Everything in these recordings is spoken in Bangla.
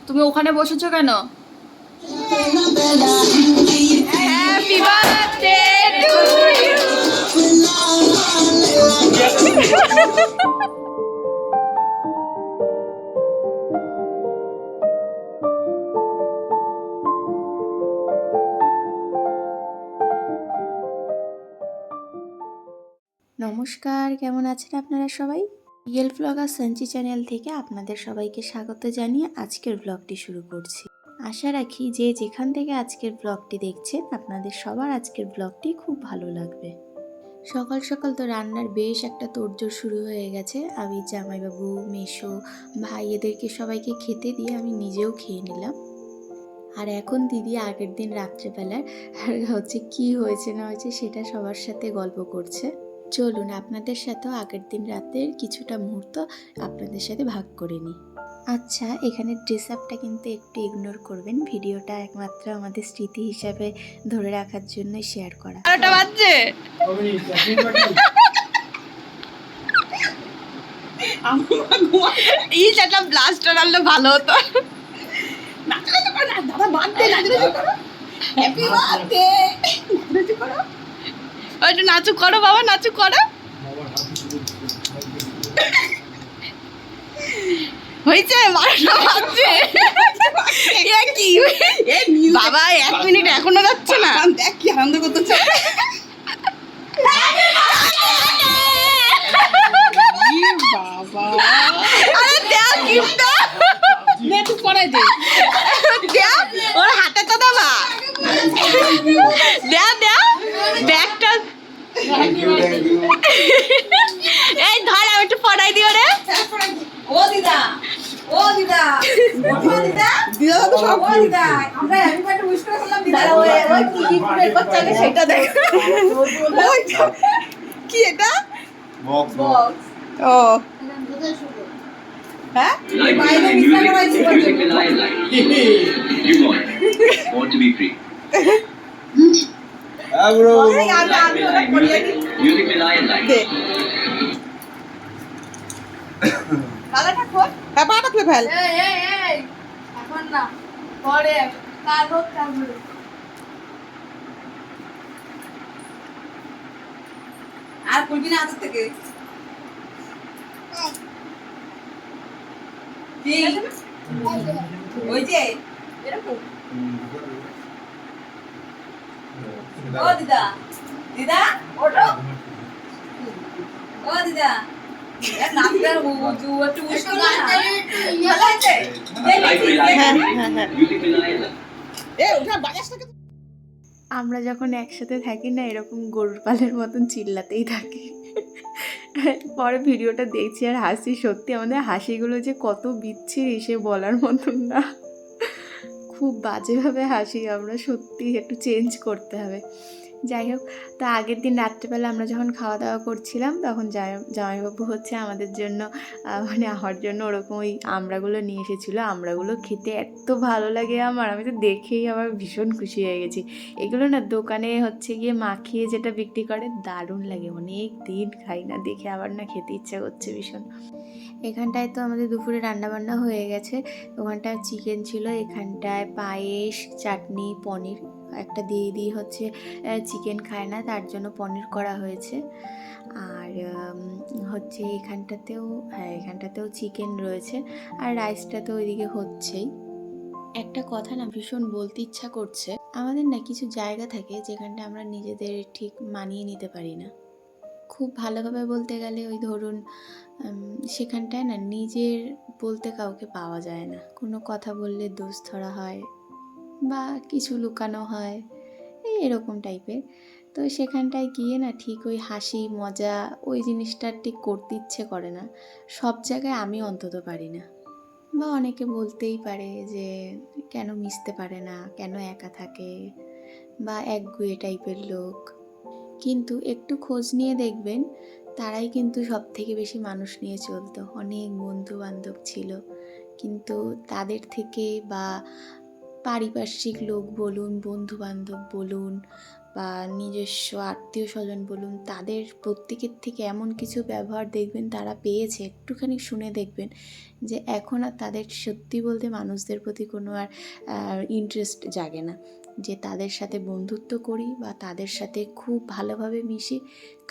তুমি ওখানে বসেছো কেন? Happy birthday to you. নমস্কার, কেমন আছেন আপনারা সবাই? রিয়েল ব্লগার সঞ্চি চ্যানেল থেকে আপনাদের সবাইকে স্বাগত জানিয়ে আজকের ব্লগটি শুরু করছি। আশা রাখি যে যেখান থেকে আজকের ব্লগটি দেখছেন আপনাদের সবার আজকের ব্লগটি খুব ভালো লাগবে। সকাল সকাল তো রান্নার বেশ একটা তোড়জোড় শুরু হয়ে গেছে। আমি জামাইবাবু, মেসো, ভাই এদেরকে সবাইকে খেতে দিয়ে আমি নিজেও খেয়ে নিলাম। আর এখন দিদি আগের দিন রাত্রেবেলার কি হয়েছে না হয়েছে সেটা সবার সাথে গল্প করছে। চলুন আপনাদের সাথেও আগের দিন রাতের কিছুটা মুহূর্ত আপনাদের সাথে ভাগ করে নিই। আচ্ছা, এখানে ড্রেস আপটা কিন্তু একটু ইগনোর করবেন, ভিডিওটা একমাত্র আমাদের স্মৃতি হিসাবে ধরে রাখার জন্য শেয়ার করা। 12টা বাজছে। এই একটা ব্লাস্টার আনলে ভালো হতো। দাদা বার্থডে করো, হ্যাপি বার্থডে করো, একটু নাচু করো বাবা, নাচু করো। হয়েছে 12টা বাজছে। বাবা 1 মিনিট এখনো যাচ্ছে না। দেখ কি আনন্দ করতেছে। বাবা আরে দেখ গিফটটা নে তুই পড়াই দে। দেখ ওর হাতে তো দাবা। দেখ দেখ ব্যাগটা। এই ধর আমি একটু পড়াই দিও রে। ও দিদা, ও দিদা, ও দিদা, দিদা তো সব দিদা। আমরা হ্যাপি বার্থডে উইশ করে ফেললাম দিদা। ওই কি গিফট বের করতে হবে সেটা দেখ। ওই কি এটা? Box box. ও হ্যাঁ বাইরে মিশা করাইছি বলতে। You want to be free. Bro. Music and I like. কালাটা খোল। হ্যাঁ বাটা খুলে ফেল। এই এখন না, পরে কাল হোক তারপরে। আর খুলবি না আজ থেকে। কি ওই যে এরকম। ও দিদা, দিদা ওঠো। ও দিদা নাচটার একটু উষ্ণ না ভালো আছে। আমরা যখন একসাথে থাকি না এরকম গরুর পালের মতন চিল্লাতেই থাকি। পরে ভিডিওটা দেখছি আর হাসি, সত্যি আমাদের হাসিগুলো যে কত বিচ্ছিরি সে বলার মতন না। খুব বাজেভাবে হাসি আমরা, সত্যি একটু চেঞ্জ করতে হবে। যাই হোক, তো আগের দিন রাত্রেবেলা আমরা যখন খাওয়া দাওয়া করছিলাম তখন জামাইবাবু আমাদের জন্য আমার জন্য ওরকম ওই আমড়াগুলো নিয়ে এসেছিলো। আমড়াগুলো খেতে এত ভালো লাগে আমার, আমি তো দেখেই আমার ভীষণ খুশি হয়ে গেছি। এগুলো না দোকানে গিয়ে মাখিয়ে যেটা বিক্রি করে দারুণ লাগে, অনেক দিন খাই না, দেখে আবার না খেতে ইচ্ছা করছে ভীষণ। এখানটায় তো আমাদের দুপুরে রান্নাবান্না হয়ে গেছে। ওখানটায় চিকেন ছিল, এখানটায় পায়েস, চাটনি, পনির। একটা দিদি চিকেন খায় না, তার জন্য পনির করা হয়েছে। আর এখানটাতেও চিকেন রয়েছে। আর রাইসটা তো ওইদিকে হচ্ছেই। একটা কথা না ভীষণ বলতে ইচ্ছা করছে, আমাদের না কিছু জায়গা থাকে যেখানটা আমরা নিজেদের ঠিক মানিয়ে নিতে পারি না। খুব ভালোভাবে বলতে গেলে ওই ধরুন সেখানটায় না নিজের বলতে কাউকে পাওয়া যায় না। কোনো কথা বললে দোষ ধরা হয় বা কিছু লুকানো হয়, এরকম টাইপের। তো সেখানটায় গিয়ে না ঠিক ওই হাসি মজা ওই জিনিসটা ঠিক করতে ইচ্ছে করে না। সব জায়গায় আমি অন্তত পারি না। বা অনেকে বলতেই পারে যে কেন মিশতে পারে না, কেন একা থাকে, বা একগুঁয়ে টাইপের লোক। কিন্তু একটু খোঁজ নিয়ে দেখবেন তারাই কিন্তু সব থেকে বেশি মানুষ নিয়ে চলতো। অনেক বন্ধু বান্ধব ছিল, কিন্তু তাদের থেকে বা পারিপার্শ্বিক লোক বলুন, বন্ধু বান্ধব বলুন, বা নিজস্ব আত্মীয় স্বজন বলুন, তাদের প্রত্যেকের থেকে এমন কিছু ব্যবহার দেখবেন তারা পেয়েছে, একটুখানি শুনে দেখবেন যে এখন আর তাদের সত্যি বলতে মানুষদের প্রতি কোনো আর ইন্টারেস্ট জাগে না, যে তাদের সাথে বন্ধুত্ব করি বা তাদের সাথে খুব ভালোভাবে মিশি।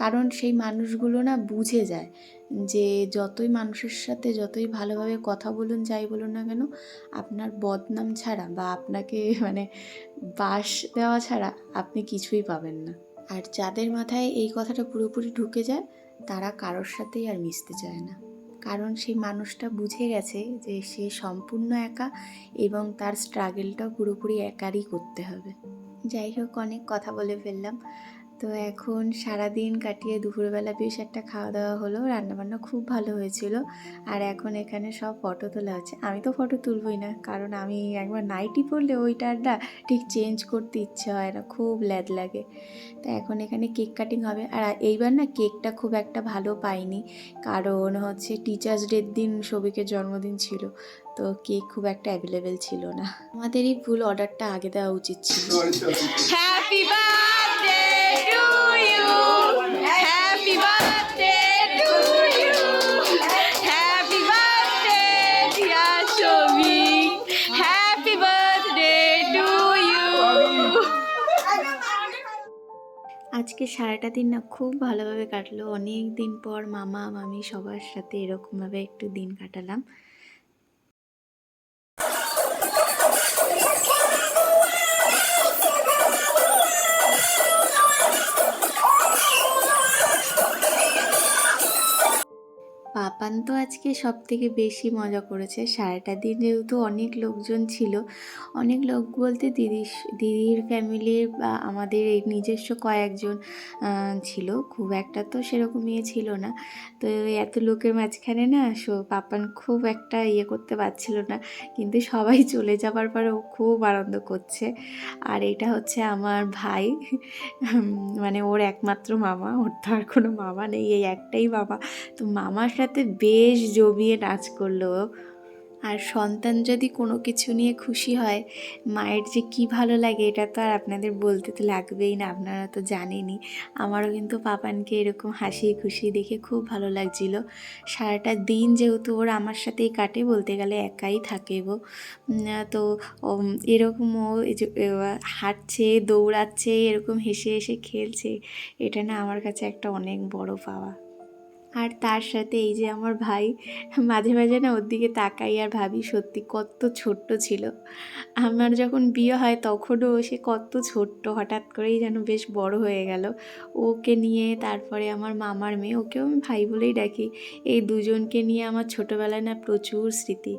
কারণ সেই মানুষগুলো না বুঝে যায় যে যতই মানুষের সাথে যতই ভালোভাবে কথা বলুন, যাই বলুন না কেন, আপনার বদনাম ছাড়া বা আপনাকে বাস দেওয়া ছাড়া আপনি কিছুই পাবেন না। আর যাদের মাথায় এই কথাটা পুরোপুরি ঢুকে যায় তারা কারোর সাথেই আর মিশতে চায় না, কারণ সেই মানুষটা বুঝে গেছে যে সে সম্পূর্ণ একা এবং তার স্ট্রাগলটাও পুরোপুরি একারই করতে হবে। যাই হোক, অনেক কথা বলে ফেললাম। তো এখন সারাদিন কাটিয়ে দুপুরবেলা বেশ একটা খাওয়া দাওয়া হলো, রান্নাবান্না খুব ভালো হয়েছিল। আর এখন এখানে সব ফটো তোলা হচ্ছে। আমি তো ফটো তুলবই না, কারণ আমি একবার নাইটি পরলে ওইটার না ঠিক চেঞ্জ করতে ইচ্ছে হয় না, খুব ল্যাদ লাগে। তো এখন এখানে কেক কাটিং হবে। আর এইবার না কেকটা খুব একটা ভালো পাইনি, কারণ হচ্ছে টিচার্স ডের দিন সবিকের জন্মদিন ছিল, তো কেক খুব একটা অ্যাভেলেবেল ছিল না। আমাদেরই ভুল, অর্ডারটা আগে দেওয়া উচিত ছিল। Happy birthday to you, happy birthday to you, happy birthday dear Sabik, happy birthday to you. আজকে সারাটা দিন না খুব ভালোভাবে কাটলো। অনেক দিন পর মামা মামি সবার সাথে এরকমভাবে একটু দিন কাটালাম। পাপান তো আজকে সব থেকে বেশি মজা করেছে। সারাটা দিন যেহেতু অনেক লোকজন ছিল, অনেক লোক বলতে দিদির ফ্যামিলির বা আমাদের এই নিজস্ব কয়েকজন ছিল, খুব একটা তো সেরকম ইয়ে ছিল না। তো এত লোকের মাঝখানে না পাপান খুব একটা ইয়ে করতে পারছিল না, কিন্তু সবাই চলে যাবার পরে ও খুব আনন্দ করছে। আর এটা হচ্ছে আমার ভাই, মানে ওর একমাত্র মামা, ওর তো আর কোনো মামা নেই, এই একটাই মামা। তো মামার সাথে বেশ জমিয়ে নাচ করলো। আর সন্তান যদি কোনো কিছু নিয়ে খুশি হয়, মায়ের যে কি ভালো লাগে এটা তো আর আপনাদের বলতে তো লাগবেই না, আপনারা তো জানেনই। আমারও কিন্তু পাপানকে এরকম হাসি খুশি দেখে খুব ভালো লাগছিল। সারাটা দিন যেহেতু ওর আমার সাথেই কাটে, বলতে গেলে একাই থাকে ও। তো এরকম ও হাঁটছে, দৌড়াচ্ছে, এরকম হেসে হেসে খেলছে, এটা না আমার কাছে একটা অনেক বড় পাওয়া। আর তার সাথে এই যে আমার ভাই, মাঝে মাঝে না ওর দিকে তাকাই আর ভাবি সত্যি কত ছোট্ট ছিল। আমার যখন বিয়ে হয় তখনও সে কত ছোট্ট, হঠাৎ করেই যেন বেশ বড় হয়ে গেল। ওকে নিয়ে তারপরে আমার মামার মেয়ে, ওকেও আমি ভাই বলেই ডাকি, এই দুজনকে নিয়ে আমার ছোটোবেলায় না প্রচুর স্মৃতি।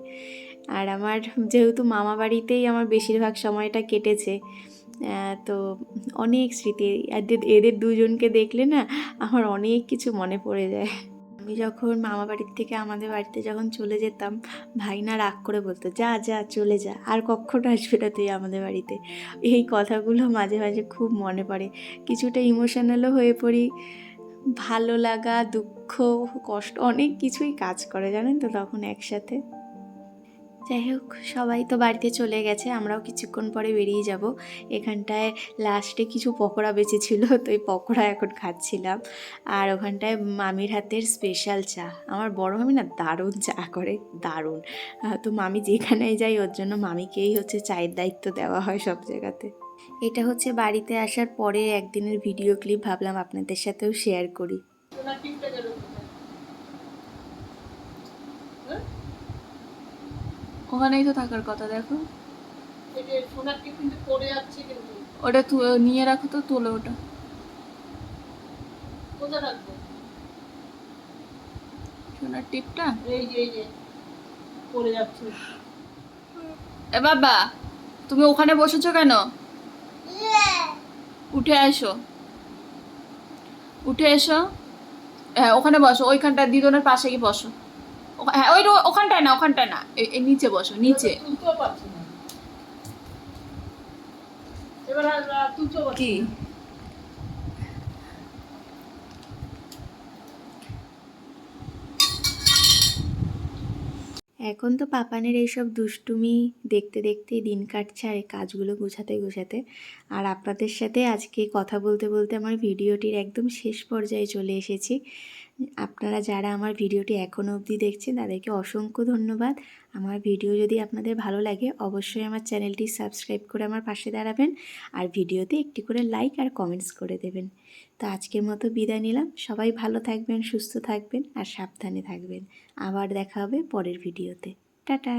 আর আমার যেহেতু মামা বাড়িতেই আমার বেশিরভাগ সময়টা কেটেছে, তো অনেক স্মৃতি। এদের দুজনকে দেখলে না আমার অনেক কিছু মনে পড়ে যায়। আমি যখন মামা বাড়ির থেকে আমাদের বাড়িতে যখন চলে যেতাম, ভাই না রাগ করে বলতো, যা যা চলে যা, আর কখনো আসবে না তুই আমাদের বাড়িতে। এই কথাগুলো মাঝে মাঝে খুব মনে পড়ে, কিছুটা ইমোশনালও হয়ে পড়ি। ভালো লাগা, দুঃখ, কষ্ট অনেক কিছুই কাজ করে জানেন তো তখন একসাথে। যাই হোক, সবাই তো বাড়িতে চলে গেছে, আমরাও কিছুক্ষণ পরে বেরিয়ে যাব। এখানটায় লাস্টে কিছু পকোড়া বেঁচেছিল, তো এই পকোড়া এখন খাচ্ছিলাম। আর ওখানটায় মামির হাতের স্পেশাল চা, আমার বড় মামি না দারুণ চা করে, দারুণ। তো মামি যেখানেই যাই ওর জন্য মামিকেই হচ্ছে চায়ের দায়িত্ব দেওয়া হয় সব জায়গাতে। এটা হচ্ছে বাড়িতে আসার পরে একদিনের ভিডিও ক্লিপ, ভাবলাম আপনাদের সাথেও শেয়ার করি। ওখানেই তো থাকার কথা, দেখো ওটা নিয়ে রাখো, তো তোলো ওটা। সোনার টিপটা পড়ে যাচ্ছে। এ বাবা, তুমি ওখানে বসেছো কেন? উঠে এসো, উঠে এসো। হ্যাঁ ওখানে বসো, ওইখানটা দিদনের পাশে গিয়ে বসো। হ্যাঁ ওই ওখানটায় না, ওখানটায় না, এই নিচে বসো, নিচে। কি এখন তো পাপানের এইসব দুষ্টুমি দেখতে দেখতেই দিন কাটছে আর এই কাজগুলো গোছাতে গোছাতে। আর আপনাদের সাথে আজকে কথা বলতে বলতে আমার ভিডিওটির একদম শেষ পর্যায়ে চলে এসেছি। আপনারা যারা আমার ভিডিওটি এখনও অবধি দেখছেন তাদেরকে অসংখ্য ধন্যবাদ। আমার ভিডিও যদি আপনাদের ভালো লাগে অবশ্যই আমার চ্যানেলটি সাবস্ক্রাইব করে আমার পাশে দাঁড়াবেন আর ভিডিওতে একটি করে লাইক আর কমেন্টস করে দেবেন। তো আজকের মতো বিদায় নিলাম। সবাই ভালো থাকবেন, সুস্থ থাকবেন আর সাবধানে থাকবেন। আবার দেখা হবে পরের ভিডিওতে। টাটা।